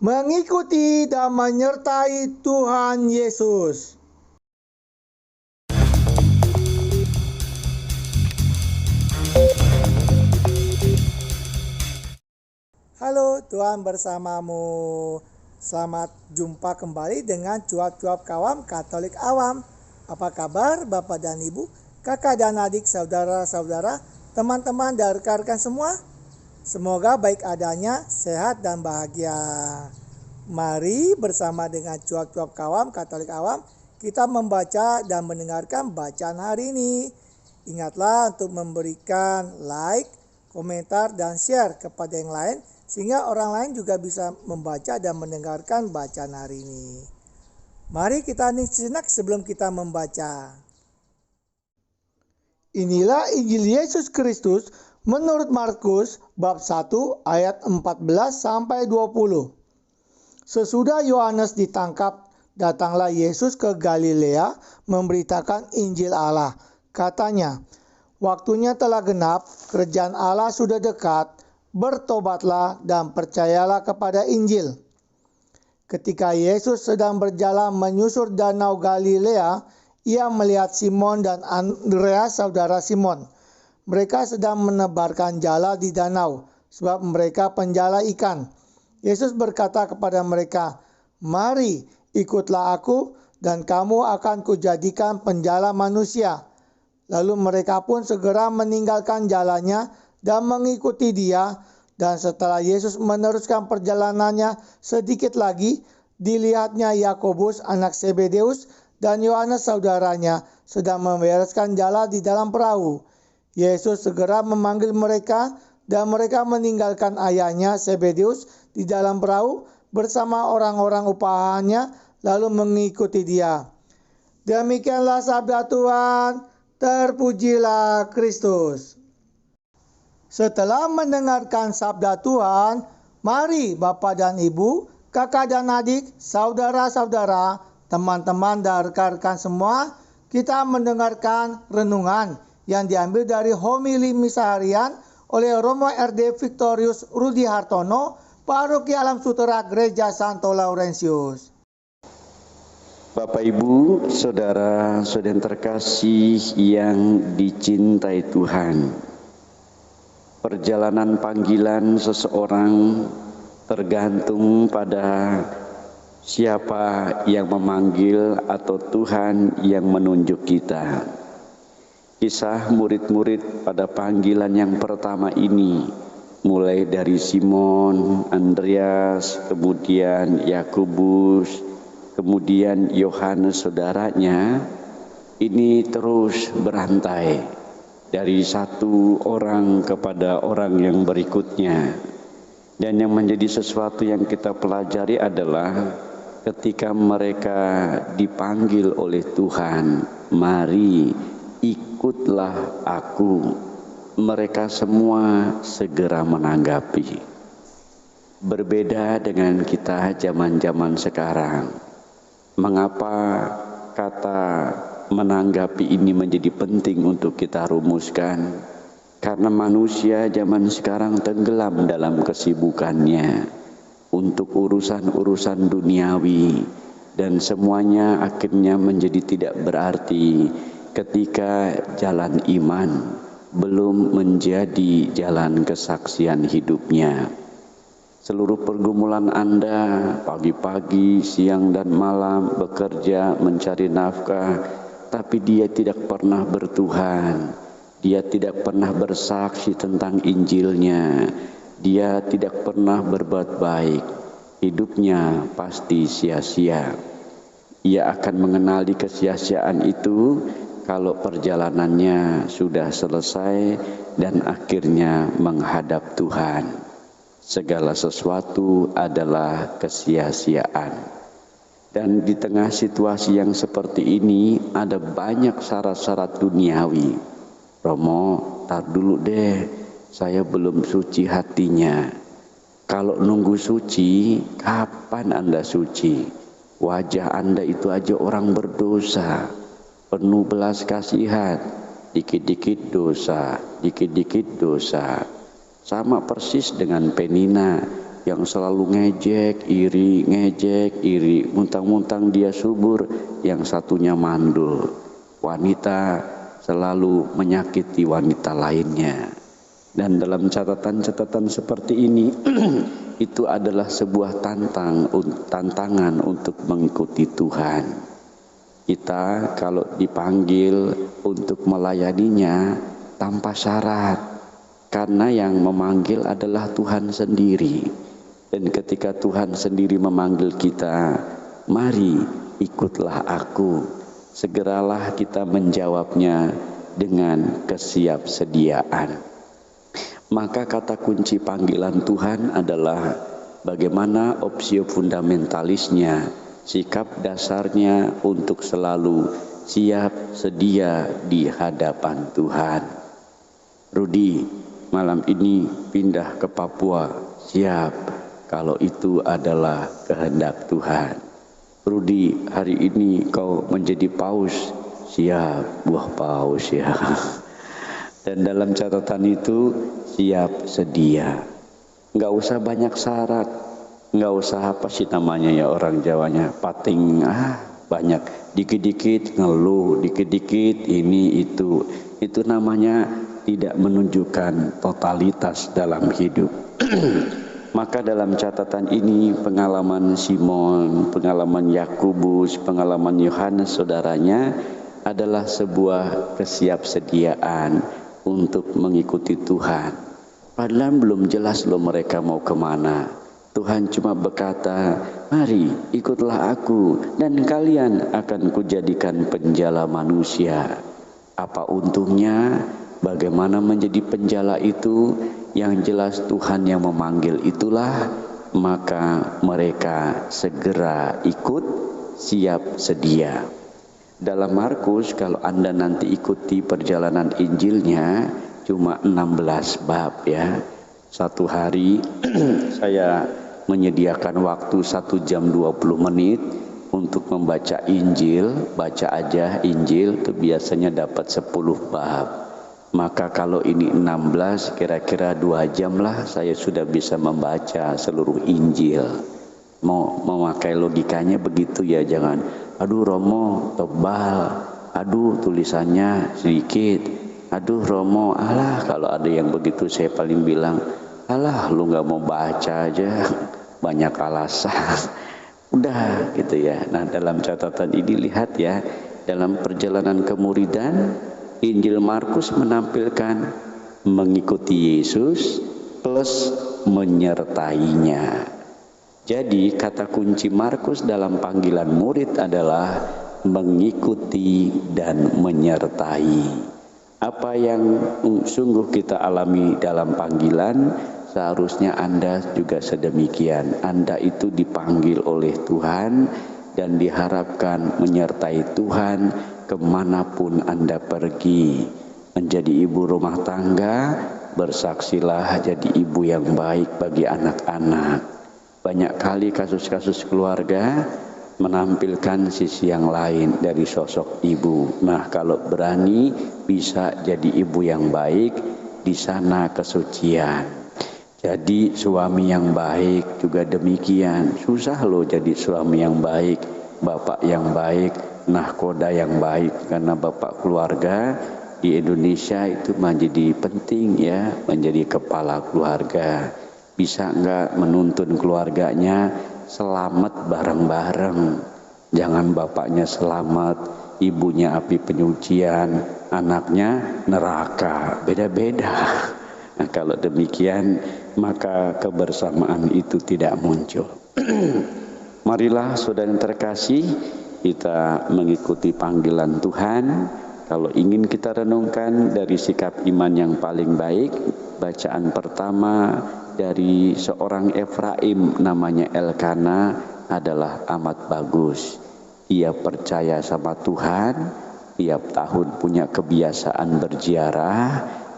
mengikuti dan menyertai Tuhan Yesus. Halo, Tuhan bersamamu. Selamat jumpa kembali dengan cuap-cuap kawam Katolik awam. Apa kabar Bapak dan Ibu, kakak dan adik, saudara-saudara, teman-teman dan rekan-rekan semua? Semoga baik adanya, sehat dan bahagia. Mari bersama dengan cuap-cuap kawam Katolik awam, kita membaca dan mendengarkan bacaan hari ini. Ingatlah untuk memberikan like, komentar, dan share kepada yang lain, sehingga orang lain juga bisa membaca dan mendengarkan bacaan hari ini. Mari kita hening sejenak sebelum kita membaca. Inilah Injil Yesus Kristus menurut Markus bab 1 ayat 14 sampai 20. Sesudah Yohanes ditangkap, datanglah Yesus ke Galilea memberitakan Injil Allah. Katanya, "Waktunya telah genap, kerajaan Allah sudah dekat. Bertobatlah dan percayalah kepada Injil." Ketika Yesus sedang berjalan menyusur danau Galilea, ia melihat Simon dan Andreas, saudara Simon. Mereka sedang menebarkan jala di danau, sebab mereka penjala ikan. Yesus berkata kepada mereka, "Mari, ikutlah aku, dan kamu akan kujadikan penjala manusia." Lalu mereka pun segera meninggalkan jalannya dan mengikuti dia. Dan setelah Yesus meneruskan perjalanannya sedikit lagi, dilihatnya Yakobus anak Zebedeus dan Yohanes saudaranya sedang membereskan jala di dalam perahu. Yesus segera memanggil mereka dan mereka meninggalkan ayahnya Zebedeus di dalam perahu bersama orang-orang upahannya lalu mengikuti dia. Demikianlah sabda Tuhan, terpujilah Kristus. Setelah mendengarkan sabda Tuhan, mari Bapak dan Ibu, kakak dan adik, saudara-saudara, teman-teman dan rekan-rekan semua, kita mendengarkan renungan yang diambil dari homili misa harian oleh Romo RD Victorius Rudi Hartono, Paroki Alam Sutera Gereja Santo Laurentius. Bapak Ibu, saudara-saudara yang terkasih yang dicintai Tuhan, perjalanan panggilan seseorang tergantung pada siapa yang memanggil atau Tuhan yang menunjuk kita. Kisah murid-murid pada panggilan yang pertama ini, mulai dari Simon, Andreas, kemudian Yakobus, kemudian Yohanes saudaranya, ini terus berantai dari satu orang kepada orang yang berikutnya. Dan yang menjadi sesuatu yang kita pelajari adalah ketika mereka dipanggil oleh Tuhan, "Mari, ikutlah aku." Mereka semua segera menanggapi. Berbeda dengan kita zaman-zaman sekarang. Mengapa kata menanggapi ini menjadi penting untuk kita rumuskan? Karena manusia zaman sekarang tenggelam dalam kesibukannya untuk urusan-urusan duniawi, dan semuanya akhirnya menjadi tidak berarti ketika jalan iman belum menjadi jalan kesaksian hidupnya. Seluruh pergumulan Anda pagi-pagi, siang dan malam bekerja mencari nafkah, tapi dia tidak pernah bertuhan. Dia tidak pernah bersaksi tentang Injilnya. Dia tidak pernah berbuat baik. Hidupnya pasti sia-sia. Ia akan mengenali kesia-siaan itu kalau perjalanannya sudah selesai dan akhirnya menghadap Tuhan. Segala sesuatu adalah kesia-siaan. Dan di tengah situasi yang seperti ini ada banyak syarat-syarat duniawi. "Romo, tar dulu deh, saya belum suci hatinya." Kalau nunggu suci, kapan Anda suci? Wajah Anda itu aja orang berdosa, penuh belas kasihan, dikit-dikit dosa, dikit-dikit dosa. Sama persis dengan Penina, yang selalu ngejek, iri, muntang-muntang dia subur, yang satunya mandul. Wanita selalu menyakiti wanita lainnya. Dan dalam catatan-catatan seperti ini, itu adalah sebuah tantangan untuk mengikuti Tuhan. Kita kalau dipanggil untuk melayaninya tanpa syarat, karena yang memanggil adalah Tuhan sendiri. Dan ketika Tuhan sendiri memanggil kita, mari ikutlah aku, segeralah kita menjawabnya dengan kesiapsediaan. Maka kata kunci panggilan Tuhan adalah bagaimana opsio fundamentalisnya, sikap dasarnya untuk selalu siap sedia di hadapan Tuhan. Rudi, malam ini pindah ke Papua, siap kalau itu adalah kehendak Tuhan. Rudi, hari ini kau menjadi paus, siap, buah paus ya. Dan dalam catatan itu siap sedia. Nggak usah banyak syarat, nggak usah apa sih namanya ya orang Jawanya, pating, banyak, dikit-dikit ngeluh, dikit-dikit ini itu namanya tidak menunjukkan totalitas dalam hidup. Maka dalam catatan ini pengalaman Simon, pengalaman Yakobus, pengalaman Yohanes saudaranya adalah sebuah kesiapsediaan untuk mengikuti Tuhan. Padahal belum jelas loh mereka mau kemana. Tuhan cuma berkata, mari ikutlah aku dan kalian akan kujadikan penjala manusia. Apa untungnya? Bagaimana menjadi penjala itu? Yang jelas Tuhan yang memanggil itulah, maka mereka segera ikut, siap sedia. Dalam Markus, kalau Anda nanti ikuti perjalanan Injilnya, cuma 16 bab ya. Satu hari saya menyediakan waktu 1 jam 20 menit untuk membaca Injil. Baca aja Injil, itu biasanya dapat 10 bab. Maka kalau ini 16, kira-kira 2 jam lah saya sudah bisa membaca seluruh Injil. Mau memakai logikanya begitu ya, jangan aduh Romo tebal, aduh tulisannya sedikit, aduh Romo, alah kalau ada yang begitu saya paling bilang, alah lu gak mau baca aja, banyak alasan. Udah gitu ya. Nah dalam catatan ini lihat ya, dalam perjalanan kemuridan, Injil Markus menampilkan mengikuti Yesus plus menyertainya. Jadi kata kunci Markus dalam panggilan murid adalah mengikuti dan menyertai. Apa yang sungguh kita alami dalam panggilan, seharusnya Anda juga sedemikian. Anda itu dipanggil oleh Tuhan dan diharapkan menyertai Tuhan kemanapun Anda pergi. Menjadi ibu rumah tangga, bersaksilah jadi ibu yang baik bagi anak-anak. Banyak kali kasus-kasus keluarga menampilkan sisi yang lain dari sosok ibu. Nah, kalau berani bisa jadi ibu yang baik, di sana kesucian. Jadi suami yang baik juga demikian. Susah loh jadi suami yang baik, bapak yang baik, nahkoda yang baik. Karena bapak keluarga di Indonesia itu menjadi penting ya, menjadi kepala keluarga. Bisa enggak menuntun keluarganya selamat bareng-bareng. Jangan bapaknya selamat, ibunya api penyucian, anaknya neraka, beda-beda. Nah, kalau demikian maka kebersamaan itu tidak muncul. Marilah saudara yang terkasih, kita mengikuti panggilan Tuhan. Kalau ingin kita renungkan dari sikap iman yang paling baik, bacaan pertama dari seorang Efraim namanya Elkana adalah amat bagus. Ia percaya sama Tuhan, tiap tahun punya kebiasaan berziarah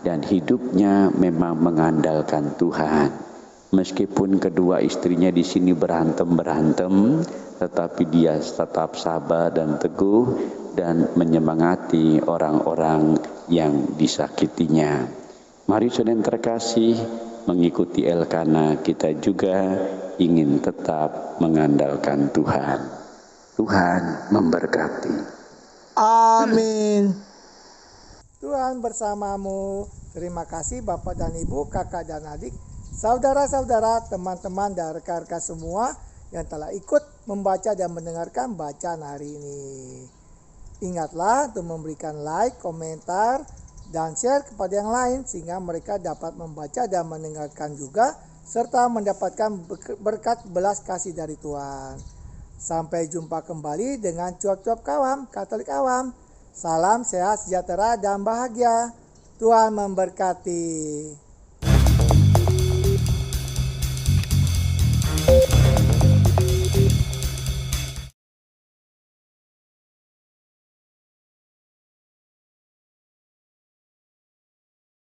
dan hidupnya memang mengandalkan Tuhan. Meskipun kedua istrinya di sini berantem, tetapi dia tetap sabar dan teguh dan menyemangati orang-orang yang disakitinya. Mari saudara yang terkasih, mengikuti Elkana, kita juga ingin tetap mengandalkan Tuhan. Tuhan memberkati. Amin. Tuhan bersamamu. Terima kasih Bapak dan Ibu, kakak dan adik, saudara-saudara, teman-teman dan rekan-rekan semua yang telah ikut membaca dan mendengarkan bacaan hari ini. Ingatlah untuk memberikan like, komentar, dan share kepada yang lain sehingga mereka dapat membaca dan mendengarkan juga serta mendapatkan berkat belas kasih dari Tuhan. Sampai jumpa kembali dengan cuap-cuap kawam, Katolik awam. Salam sehat, sejahtera, dan bahagia. Tuhan memberkati.